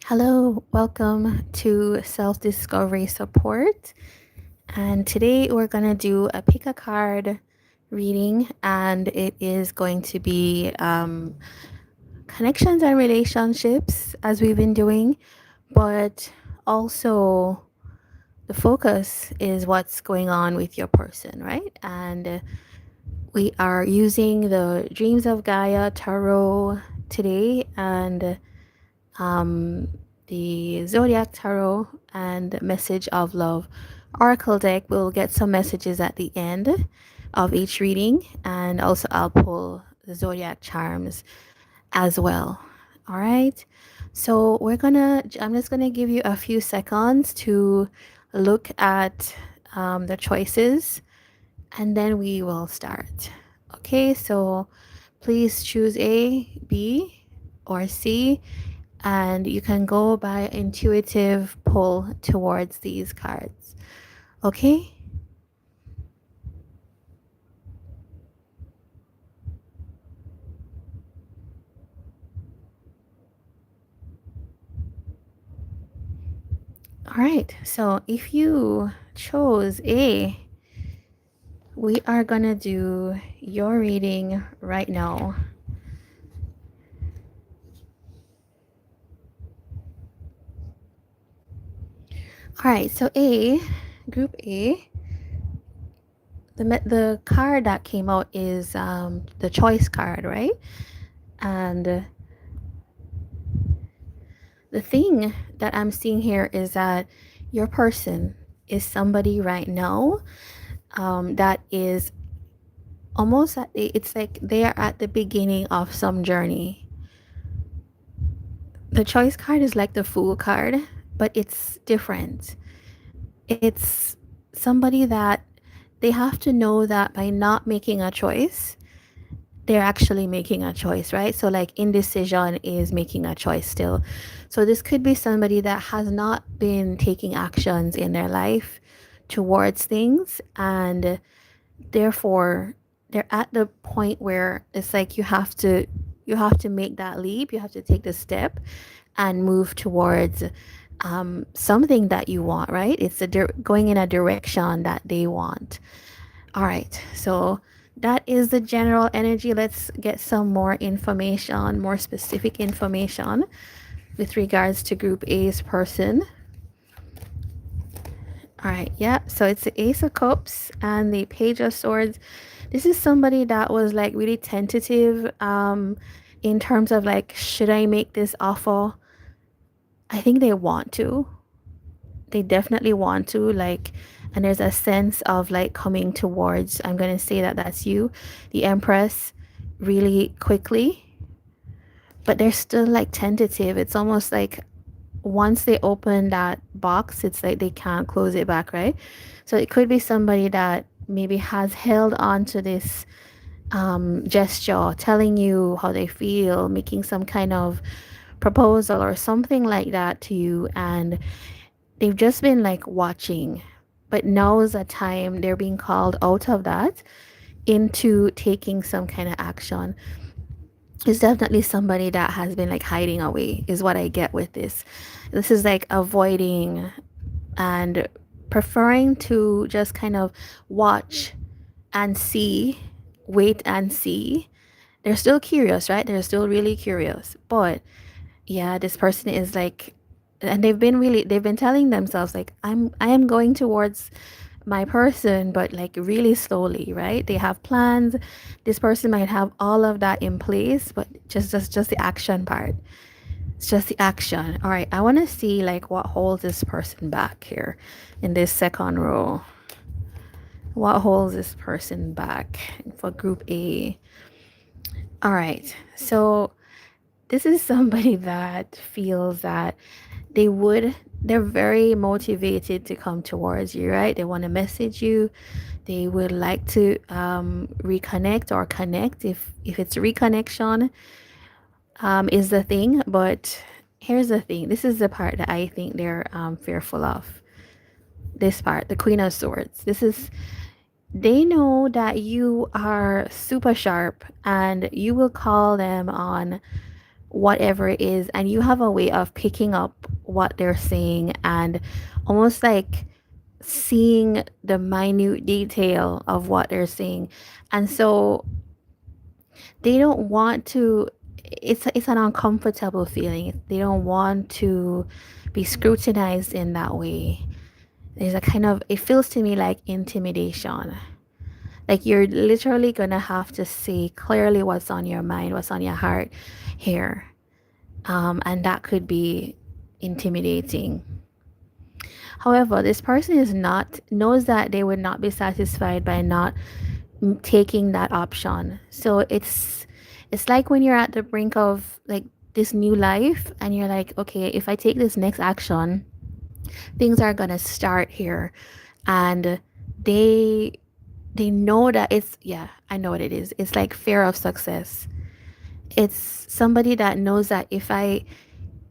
Hello, welcome to Self Discovery Support. And today we're going to do a pick a card reading, and it is going to be connections and relationships as we've been doing, but also the focus is what's going on with your person, right? And we are using the Dreams of Gaia Tarot today, and um, the Zodiac Tarot and Message of Love Oracle deck. We'll get some messages at the end of each reading, and also I'll pull the Zodiac charms as well. All right. So I'm just gonna give you a few seconds to look at the choices, and then we will start. Okay, so please choose A, B, or C, and you can go by intuitive pull towards these cards. Okay? All right. So if you chose A, we are going to do your reading right now. All right. So A, group A, the card that came out is the choice card, right? And the thing that I'm seeing here is that your person is somebody right now that is almost at it's like they are at the beginning of some journey. The choice card is like the fool card, but it's different. It's somebody that they have to know that by not making a choice, they're actually making a choice, right? So like indecision is making a choice still. So this could be somebody that has not been taking actions in their life towards things, and therefore they're at the point where it's like you have to make that leap, you have to take the step and move towards something that you want, right? It's going in a direction that they want. All right, so that is the general energy. Let's get some more information, more specific information with regards to group A's person. All right, yeah, so it's the Ace of Cups and the Page of Swords. This is somebody that was like really tentative in terms of like, should I make this offer? I think they want to. They definitely want to, like, and there's a sense of like coming towards, I'm going to say that that's you, the Empress, really quickly, but they're still like tentative. It's almost like once they open that box, it's like they can't close it back, right? So it could be somebody that maybe has held on to this gesture, telling you how they feel, making some kind of proposal or something like that to you, and they've just been like watching. But now is a time they're being called out of that into taking some kind of action. It's definitely somebody that has been like hiding away, is what I get with this. This is like avoiding and preferring to just kind of watch and see, wait and see. They're still curious, right? They're still really curious. But yeah, this person is like, and they've been telling themselves like, I am going towards my person, but like really slowly, right? They have plans. This person might have all of that in place, but just the action part. It's just the action. All right, I want to see like what holds this person back here in this second row. What holds this person back for group A? All right, so this is somebody that feels that they're very motivated to come towards you, right? They want to message you. They would like to reconnect or connect if it's reconnection is the thing. But here's the thing. This is the part that I think they're fearful of. This part, the Queen of Swords. They know that you are super sharp and you will call them on whatever it is, and you have a way of picking up what they're saying and almost like seeing the minute detail of what they're saying. And so they don't want to, it's an uncomfortable feeling. They don't want to be scrutinized in that way. There's a kind of, it feels to me like intimidation. Like you're literally gonna have to say clearly what's on your mind, what's on your heart here. And that could be intimidating. However, this person is not, knows that they would not be satisfied by not taking that option. So it's like when you're at the brink of like this new life and you're like, okay, if I take this next action, things are gonna start here. And they they know that it's, yeah, I know what it is. It's like fear of success. It's somebody that knows that if I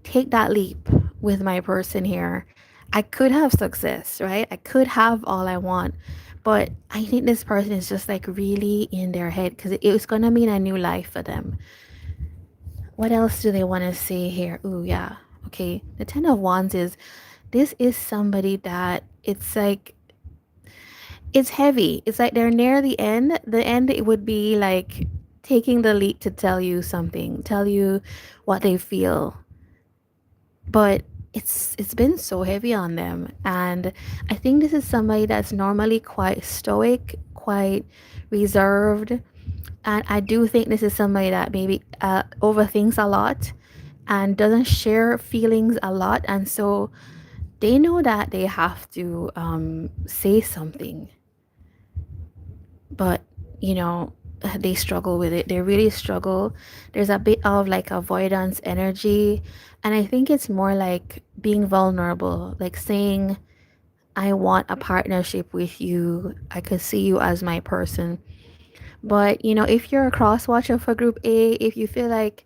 take that leap with my person here, I could have success, right? I could have all I want. But I think this person is just like really in their head because it's going to mean a new life for them. What else do they want to say here? Ooh, yeah. Okay. The Ten of Wands is, this is somebody that it's like, it's heavy. It's like they're near the end. The end, it would be like taking the leap to tell you something, tell you what they feel. But it's been so heavy on them. And I think this is somebody that's normally quite stoic, quite reserved. And I do think this is somebody that maybe overthinks a lot and doesn't share feelings a lot. And so they know that they have to say something, but you know, they struggle with it. They really struggle. There's a bit of like avoidance energy, and I think it's more like being vulnerable, like saying, I want a partnership with you, I could see you as my person. But you know, if you're a cross watcher for group A, if you feel like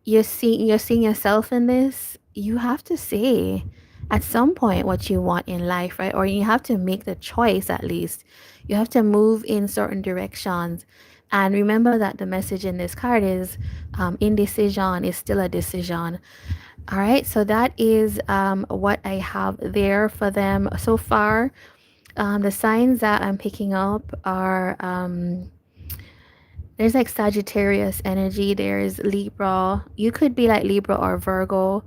you're seeing yourself in this, you have to say at some point what you want in life, right? Or you have to make the choice. At least you have to move in certain directions. And remember that the message in this card is indecision is still a decision. All right, so that is what I have there for them so far. The signs that I'm picking up are there's like Sagittarius energy, there's Libra. You could be like Libra or Virgo.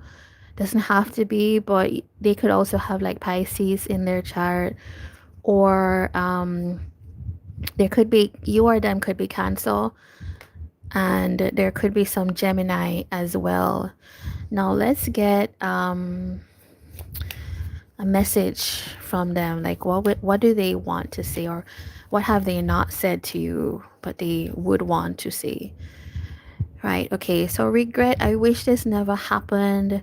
Doesn't have to be, but they could also have like Pisces in their chart. Or there could be, you or them could be Cancer. And there could be some Gemini as well. Now let's get a message from them. Like what do they want to say, or what have they not said to you but they would want to say? Right, okay, so regret, I wish this never happened.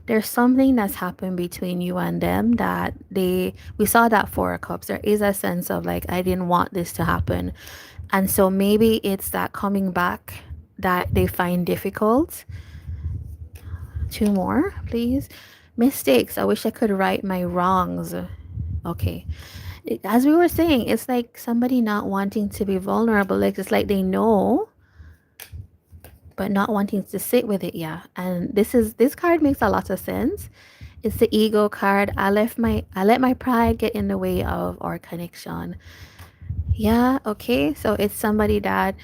There's something that's happened between you and them that we saw that Four of Cups. There is a sense of like, I didn't want this to happen. And so maybe it's that coming back that they find difficult. Two more, please. Mistakes. I wish I could right my wrongs. Okay. As we were saying, it's like somebody not wanting to be vulnerable. Like it's like they know, but not wanting to sit with it. Yeah. And this card makes a lot of sense. It's the ego card. I let my pride get in the way of our connection. Yeah, okay. So it's somebody that,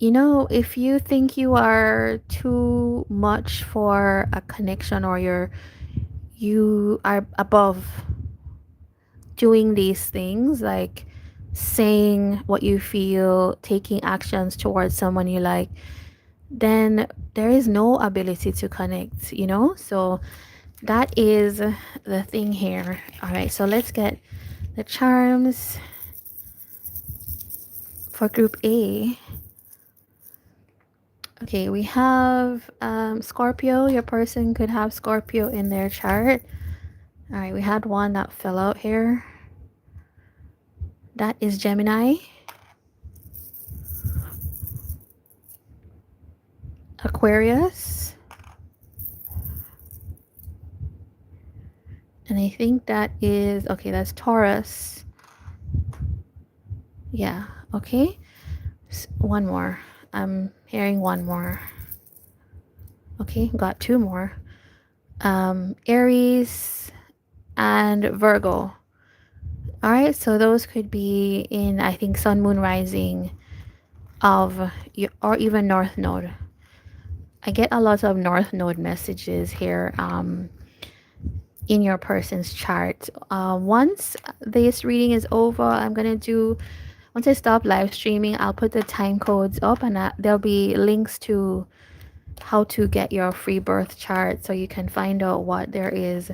you know, if you think you are too much for a connection, or you are above doing these things, like saying what you feel, taking actions towards someone you like, then there is no ability to connect, you know? So that is the thing here. All right, so let's get the charms for group A. Okay, we have Scorpio. Your person could have Scorpio in their chart. All right, we had one that fell out here. That is Gemini. Aquarius. And I think that is, okay, that's Taurus. Yeah, okay. One more. I'm hearing one more. Okay, got two more. Aries and Virgo. All right, so those could be in, I think, Sun, Moon, Rising of, or even North Node. I get a lot of North Node messages here in your person's chart. Once this reading is over, once I stop live streaming, I'll put the time codes up, and there'll be links to how to get your free birth chart so you can find out what there is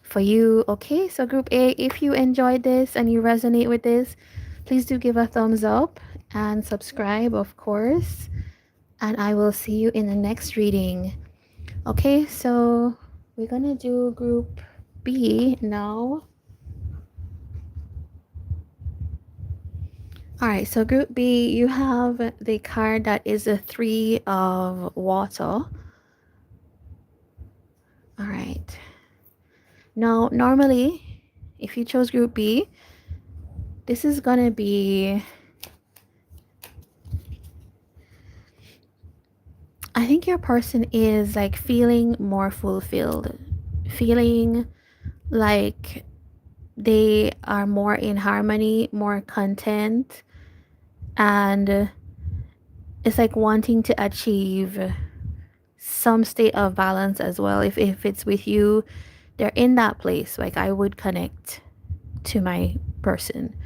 for you. Okay, so group A, if you enjoyed this and you resonate with this, please do give a thumbs up and subscribe, of course. And I will see you in the next reading. Okay, so we're gonna do group B now. All right, so group B, you have the card that is a 3 of water. All right. Now, normally, if you chose group B, this is gonna be, I think your person is like feeling more fulfilled, feeling like they are more in harmony, more content, and it's like wanting to achieve some state of balance as well. If it's with you, they're in that place. Like, I would connect to my person.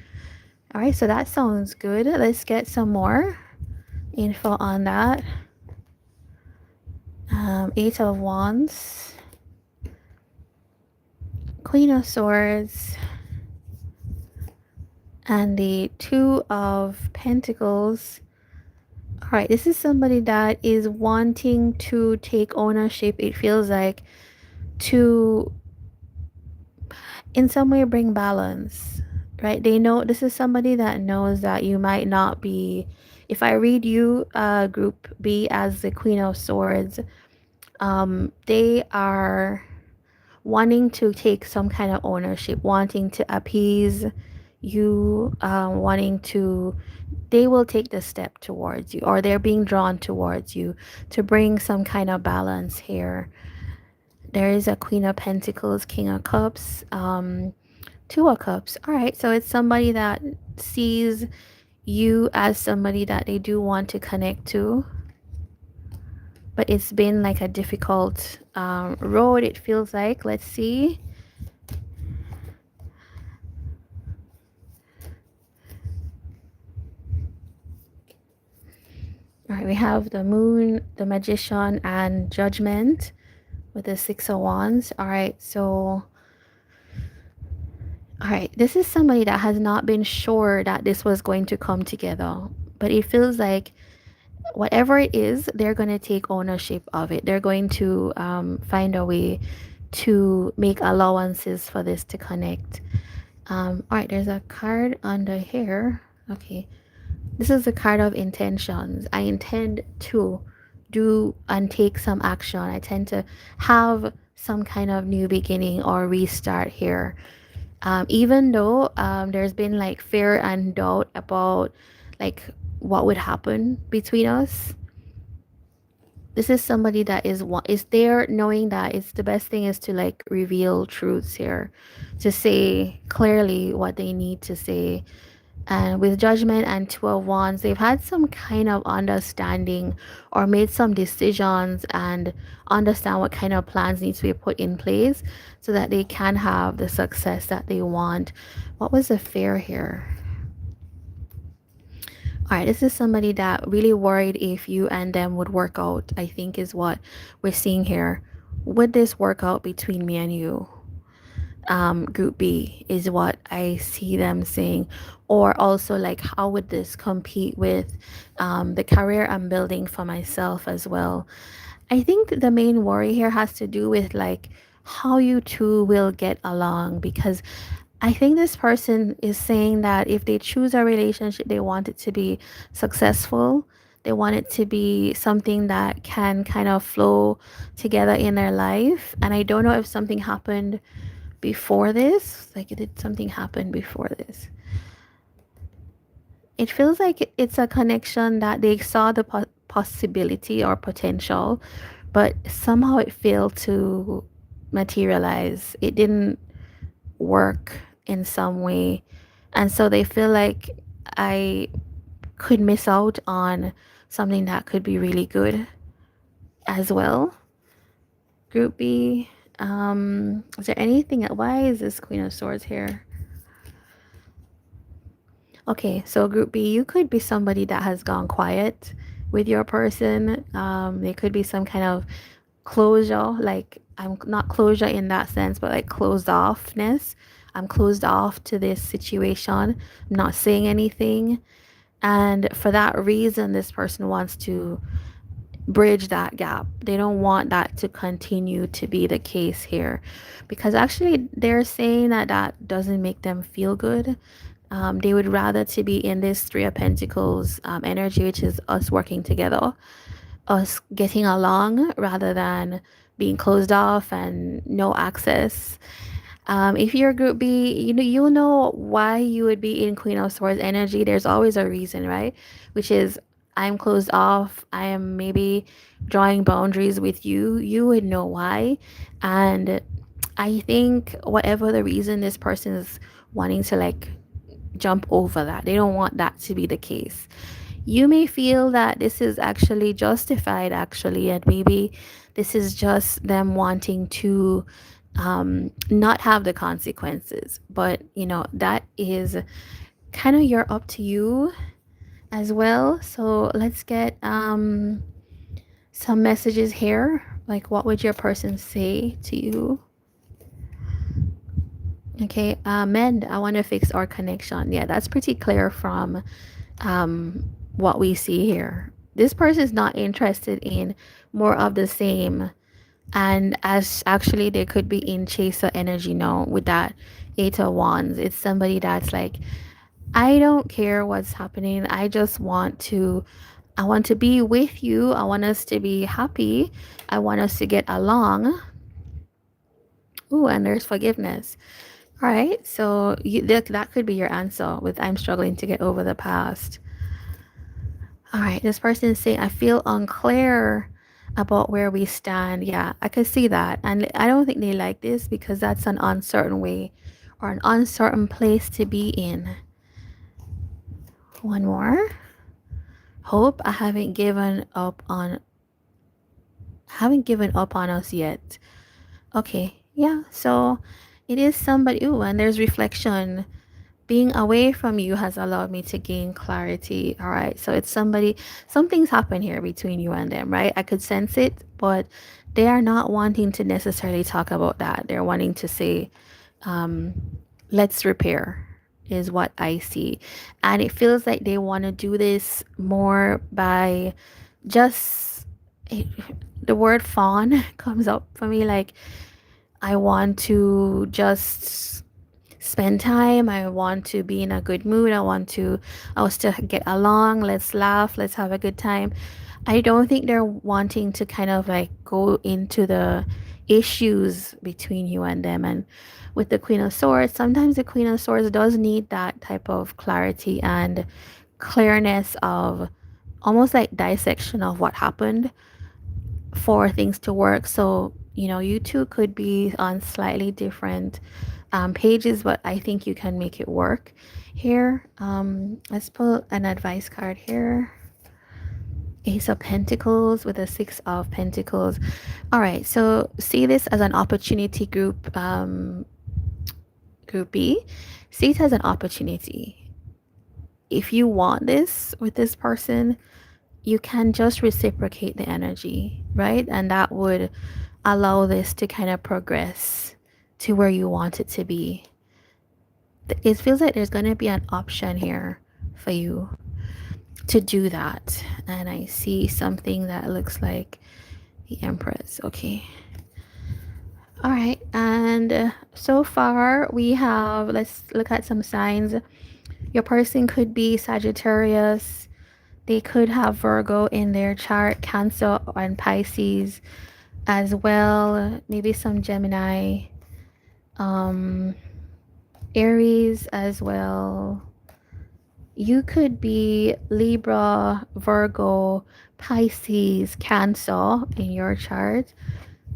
All right, so that sounds good. Let's get some more info on that. Eight of Wands, Queen of Swords, and the Two of Pentacles. All right, this is somebody that is wanting to take ownership. It feels like, to in some way bring balance, right? They know, this is somebody that knows that you might not be, if I read you group B as the Queen of Swords, they are wanting to take some kind of ownership, wanting to appease you, wanting to, they will take the step towards you, or they're being drawn towards you to bring some kind of balance here. There is a Queen of Pentacles, King of Cups, Two of Cups. All right, so it's somebody that sees you as somebody that they do want to connect to, but it's been like a difficult road, it feels like. Let's see. All right, we have the Moon, the Magician, and Judgment with the Six of Wands. All right, so, all right, this is somebody that has not been sure that this was going to come together, but it feels like whatever it is, they're going to take ownership of it. They're going to find a way to make allowances for this to connect. All right, there's a card under here. Okay, this is the card of intentions. I intend to do and take some action. I tend to have some kind of new beginning or restart here. Even though there's been like fear and doubt about like what would happen between us, this is somebody that is there knowing that it's the best thing is to like reveal truths here, to say clearly what they need to say. And with Judgment and 12 Wands, they've had some kind of understanding or made some decisions and understand what kind of plans need to be put in place so that they can have the success that they want. What was the fear here? All right, this is somebody that really worried if you and them would work out, I think is what we're seeing here. Would this work out between me and you? Group B is what I see them saying. Or also like, how would this compete with the career I'm building for myself as well? I think the main worry here has to do with like how you two will get along, because I think this person is saying that if they choose a relationship, they want it to be successful. They want it to be something that can kind of flow together in their life. And I don't know if something happened before this. Like, did something happen before this? It feels like it's a connection that they saw the possibility or potential, but somehow it failed to materialize. It didn't work in some way. And so they feel like I could miss out on something that could be really good as well. Group B. Is there anything? Why is this Queen of Swords here? Okay, so group B, you could be somebody that has gone quiet with your person. There could be some kind of closure, like I'm not closure in that sense, but like closed offness. I'm closed off to this situation. I'm not saying anything. And for that reason, this person wants to bridge that gap. They don't want that to continue to be the case here because actually they're saying that that doesn't make them feel good. They would rather to be in this Three of Pentacles energy, which is us working together, us getting along rather than being closed off and no access. If you're group B, you'll know why you would be in Queen of Swords energy. There's always a reason, right? Which is I'm closed off. I am maybe drawing boundaries with you. You would know why. And I think whatever the reason, this person is wanting to like jump over that. They don't want that to be the case. You may feel that this is actually justified, actually, and maybe this is just them wanting to not have the consequences. But, that is kind of you're up to you as well. So let's get some messages here. Like, what would your person say to you? Okay, mend. I want to fix our connection. Yeah, that's pretty clear from what we see here. This person is not interested in more of the same. And as actually they could be in chaser energy now with that Eight of Wands. It's somebody that's like, I don't care what's happening. I want to be with you. I want us to be happy. I want us to get along. Ooh, and there's forgiveness. All right, so that could be your answer with I'm struggling to get over the past. All right, this person is saying, I feel unclear about where we stand. Yeah, I could see that. And I don't think they like this because that's an uncertain way or an uncertain place to be in. One more. Hope. I haven't given up on us yet. Okay, yeah, so it is somebody. Ooh, and there's reflection. Being away from you has allowed me to gain clarity. All right, so it's something's happened here between you and them, right? I could sense it, but they are not wanting to necessarily talk about that. They're wanting to say, let's repair, is what I see. And it feels like they want to do this more by just the word fawn comes up for me. Like, I want to just spend time. I want to be in a good mood. I want us to get along. Let's laugh. Let's have a good time. I don't think they're wanting to kind of like go into the issues between you and them. And with the Queen of Swords, sometimes the Queen of Swords does need that type of clarity and clearness of almost like dissection of what happened for things to work. So, you two could be on slightly different pages, but I think you can make it work here. Let's pull an advice card here. Ace of Pentacles with a Six of Pentacles. All right, so see this as an opportunity, group B. See it as an opportunity. If you want this with this person, you can just reciprocate the energy, right? And that would allow this to kind of progress to where you want it to be. It feels like there's going to be an option here for you to do that. And I see something that looks like the Empress. Okay. All right. And so far we have, let's look at some signs. Your person could be Sagittarius. They could have Virgo in their chart, Cancer and Pisces as well. Maybe some Gemini, Aries as well. You could be Libra, Virgo, Pisces, Cancer in your chart,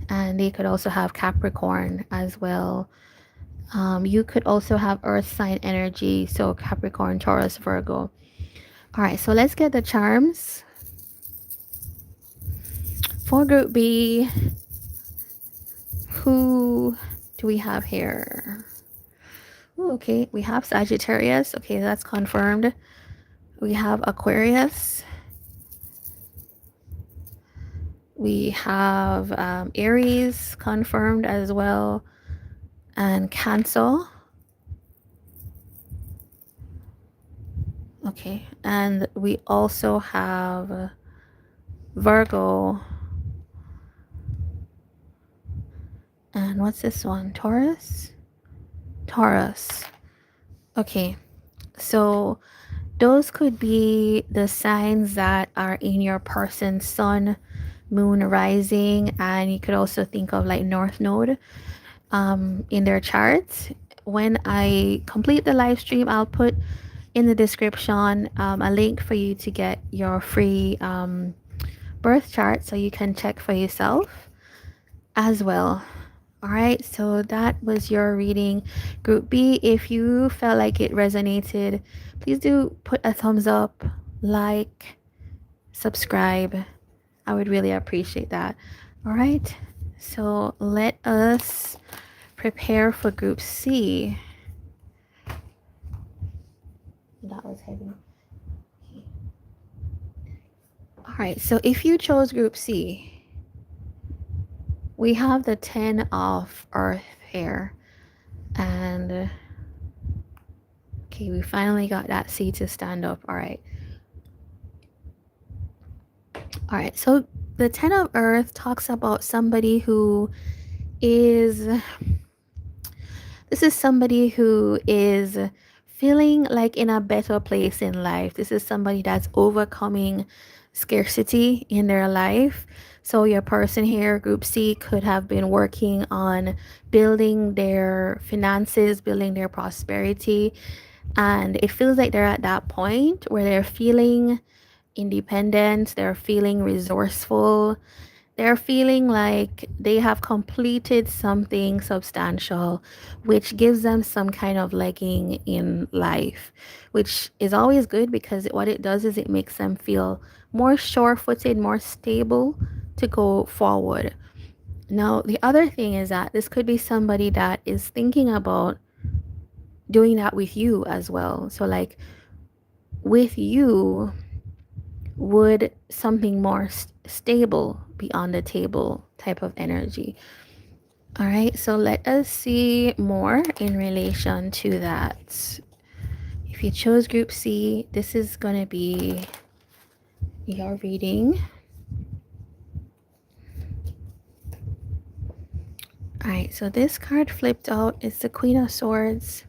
and they could also have Capricorn as well. You could also have Earth sign energy, so Capricorn, Taurus, Virgo. All right, so let's get the charms. For group B, who do we have here? Ooh, okay, we have Sagittarius. Okay, that's confirmed. We have Aquarius. We have Aries confirmed as well. And Cancer. Okay, and we also have Virgo. And what's this one? Taurus? Taurus. Okay, so those could be the signs that are in your person's sun, moon, rising, and you could also think of like North Node in their charts. When I complete the live stream, I'll put in the description a link for you to get your free birth chart so you can check for yourself as well. All right, so that was your reading. Group B, if you felt like it resonated, please do put a thumbs up, like, subscribe. I would really appreciate that. All right, so let us prepare for group C. That was heavy. All right, so if you chose group C, we have the 10 of Earth here. And okay, we finally got that C to stand up. All right. All right, so the 10 of Earth talks about somebody who is, this is somebody who is feeling like in a better place in life. This is somebody that's overcoming scarcity in their life. So your person here, group C, could have been working on building their finances, building their prosperity. And it feels like they're at that point where they're feeling independent, they're feeling resourceful, they're feeling like they have completed something substantial, which gives them some kind of legging in life, which is always good because what it does is it makes them feel more sure-footed, more stable to go forward. Now, the other thing is that this could be somebody that is thinking about doing that with you as well. So like with you, would something more stable be on the table type of energy? All right, so let us see more in relation to that. If you chose group C, this is going to be your reading. All right, so this card flipped out is the Queen of Swords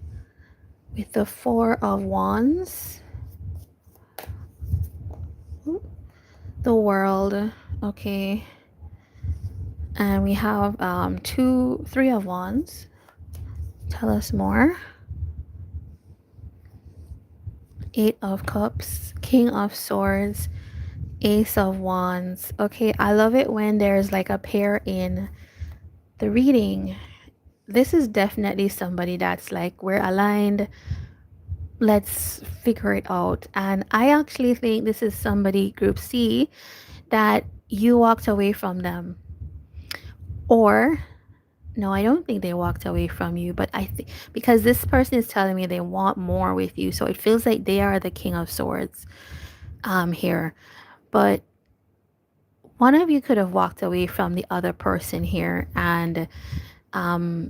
with the Four of Wands. The World, okay. And we have three of Wands. Tell us more. Eight of Cups, King of Swords, Ace of Wands. Okay, I love it when there's like a pair in the reading. This is definitely somebody that's like, we're aligned. Let's figure it out. And I actually think this is somebody, group C, that you walked away from them. Or no, I don't think they walked away from you, but I think because this person is telling me they want more with you, so it feels like they are the King of Swords here. But one of you could have walked away from the other person here, and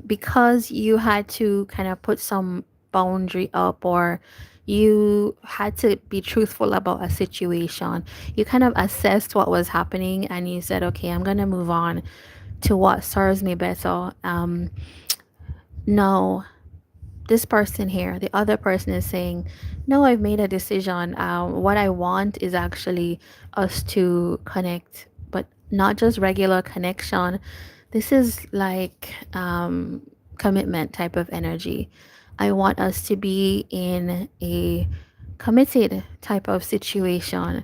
because you had to kind of put some boundary up, or you had to be truthful about a situation, you kind of assessed what was happening and you said, okay, I'm gonna move on to what serves me better. No, this person here, the other person is saying, no, I've made a decision. What I want is actually us to connect, but not just regular connection. This is like commitment type of energy. I want us to be in a committed type of situation.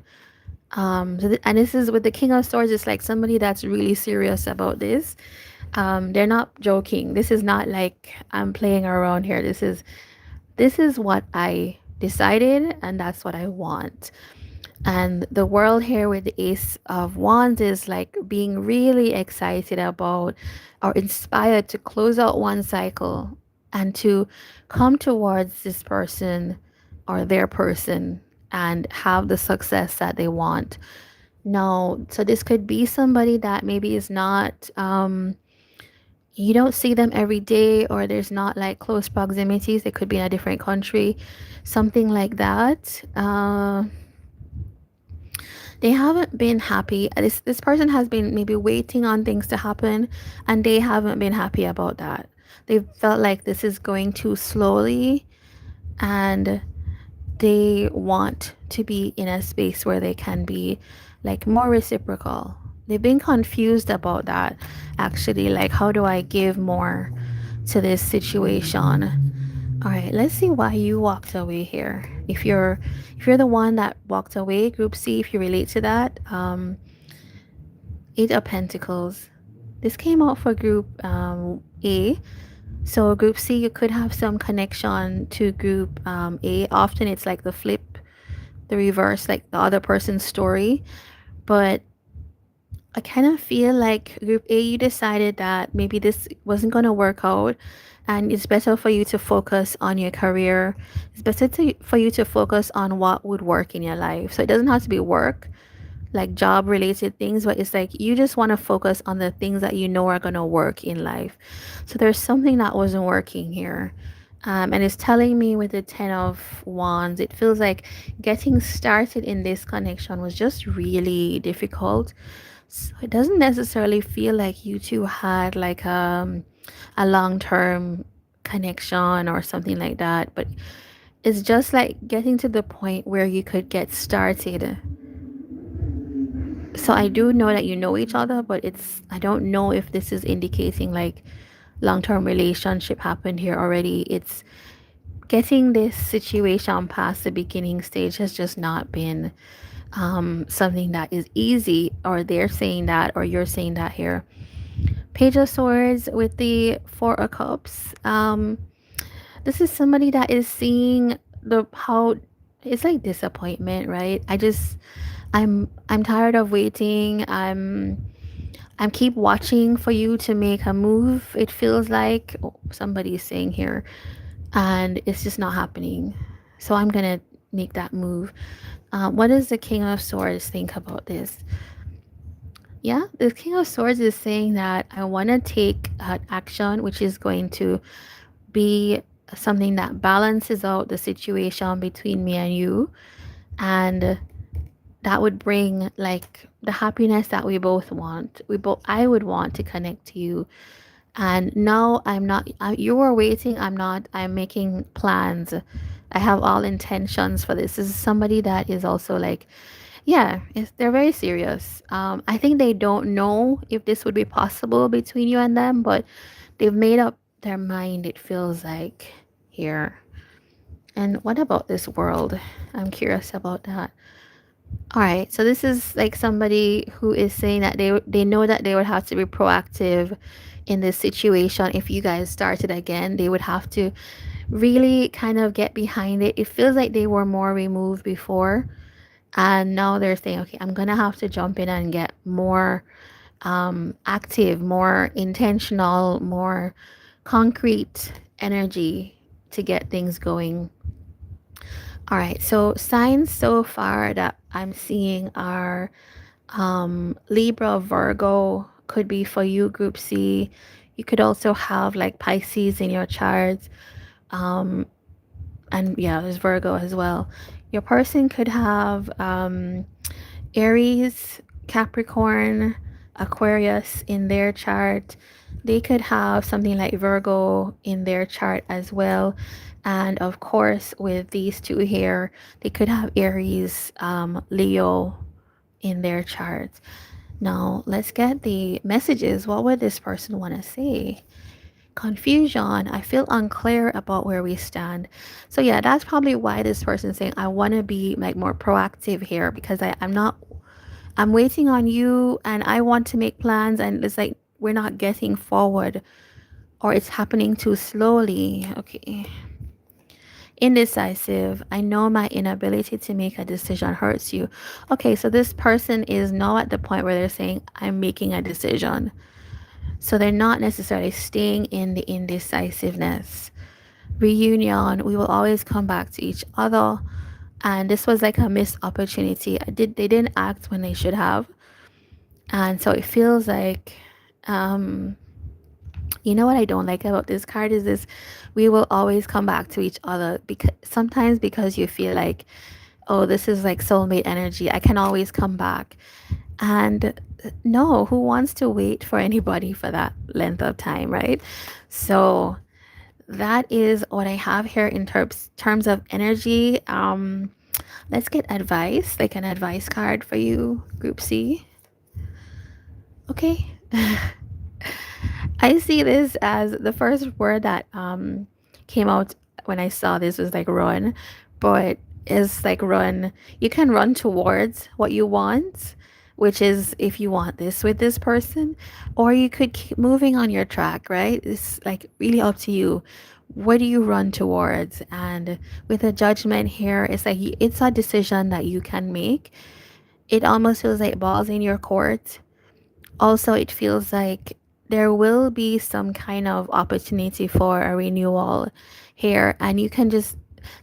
And this is with the King of Swords. It's like somebody that's really serious about this. They're not joking. This is not like I'm playing around here. This is what I decided, and that's what I want. And the world here with the Ace of Wands is like being really excited about or inspired to close out one cycle and to come towards this person or their person and have the success that they want. Now, so this could be somebody that maybe is not, you don't see them every day, or there's not like close proximities. They could be in a different country, something like that. They haven't been happy. This person has been maybe waiting on things to happen, and they haven't been happy about that. They felt like this is going too slowly, and they want to be in a space where they can be like more reciprocal. They've been confused about that, actually. Like, how do I give more to this situation? All right, let's see why you walked away here. If you're the one that walked away, group C, if you relate to that, Eight of Pentacles. This came out for group A. So group C, you could have some connection to group A. Often it's like the flip, the reverse, like the other person's story. But I kind of feel like group A, you decided that maybe this wasn't going to work out, and it's better for you to focus on your career. It's better for you to focus on what would work in your life. So it doesn't have to be work, like job related things, but it's like you just want to focus on the things that you know are going to work in life. So there's something that wasn't working here. And it's telling me with the 10 of Wands, it feels like getting started in this connection was just really difficult. So it doesn't necessarily feel like you two had like a long-term connection or something like that, but it's just like getting to the point where you could get started. So I do know that you know each other, but I don't know if this is indicating like long-term relationship happened here already. It's getting this situation past the beginning stage has just not been something that is easy, or they're saying that, or you're saying that here. Page of Swords with the Four of Cups. This is somebody that is seeing the how it's like disappointment, right? I'm tired of waiting. I'm keep watching for you to make a move. It feels like somebody's saying here, and it's just not happening. So I'm gonna make that move. What does the King of Swords think about this? Yeah, the King of Swords is saying that I want to take action, which is going to be something that balances out the situation between me and you, and that would bring like the happiness that we both want. I would want to connect to you. And now I'm not, you are waiting. I'm not, I'm making plans. I have all intentions for this. This is somebody that is also like, yeah, they're very serious. I think they don't know if this would be possible between you and them, but they've made up their mind, it feels like, here. And what about this world? I'm curious about that. All right, so this is like somebody who is saying that they know that they would have to be proactive in this situation. If you guys started again, they would have to really kind of get behind it. It feels like they were more removed before, and now they're saying, okay, I'm gonna have to jump in and get more active, more intentional, more concrete energy to get things going. All right, so signs so far that I'm seeing are Libra, Virgo could be for you, Group C. You could also have like Pisces in your charts. Um, and yeah, there's Virgo as well. Your person could have Aries, Capricorn, Aquarius in their chart. They could have something like Virgo in their chart as well. And of course, with these two here, they could have Aries, Leo in their charts. Now, let's get the messages. What would this person want to say? confusion. I feel unclear about where we stand. So yeah, that's probably why this person's saying I want to be like more proactive here, because I'm not, I'm waiting on you and I want to make plans, and it's like we're not getting forward, or it's happening too slowly. Okay. Indecisive. I know my inability to make a decision hurts you. Okay, so this person is now at the point where they're saying, I'm making a decision. So they're not necessarily staying in the indecisiveness. Reunion, we will always come back to each other. And this was like a missed opportunity. They didn't act when they should have. And so it feels like, um, you know what I don't like about this card is this, we will always come back to each other, because sometimes because you feel like, oh, this is like soulmate energy, I can always come back. And no, who wants to wait for anybody for that length of time, right? So that is what I have here in terms of energy. Let's get advice, like an advice card for you, Group C. Okay. I see this as the first word that came out when I saw this was like run, but it's like run. You can run towards what you want, which is if you want this with this person, or you could keep moving on your track, right? It's like really up to you. What do you run towards? And with a judgment here, it's like it's a decision that you can make. It almost feels like balls in your court. Also, it feels like there will be some kind of opportunity for a renewal here, and you can just,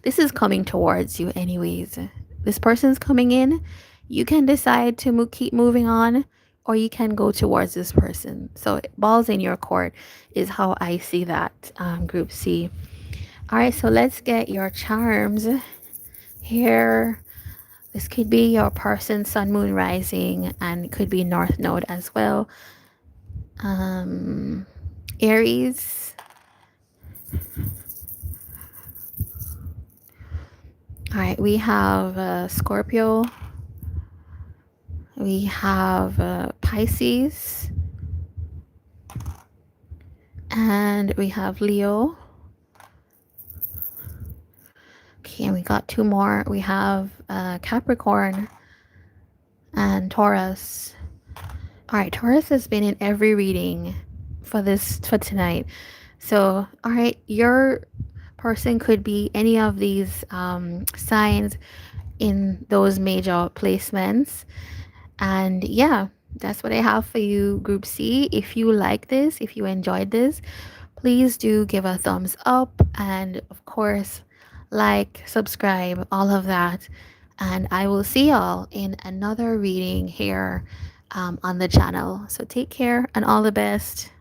this is coming towards you anyways. This person's coming in. You can decide to keep moving on, or you can go towards this person. So balls in your court is how I see that, Group C. All right, so let's get your charms here. This could be your person, sun, moon, rising, and it could be north node as well. Aries. All right, we have Scorpio. We have Pisces. And we have Leo. Okay, and we got two more. We have Capricorn and Taurus. All right, Taurus has been in every reading for tonight. So, all right, your person could be any of these signs in those major placements. And yeah, that's what I have for you, Group C. If you like this, if you enjoyed this, please do give a thumbs up, and of course, like, subscribe, all of that. And I will see y'all in another reading here on the channel. So take care and all the best.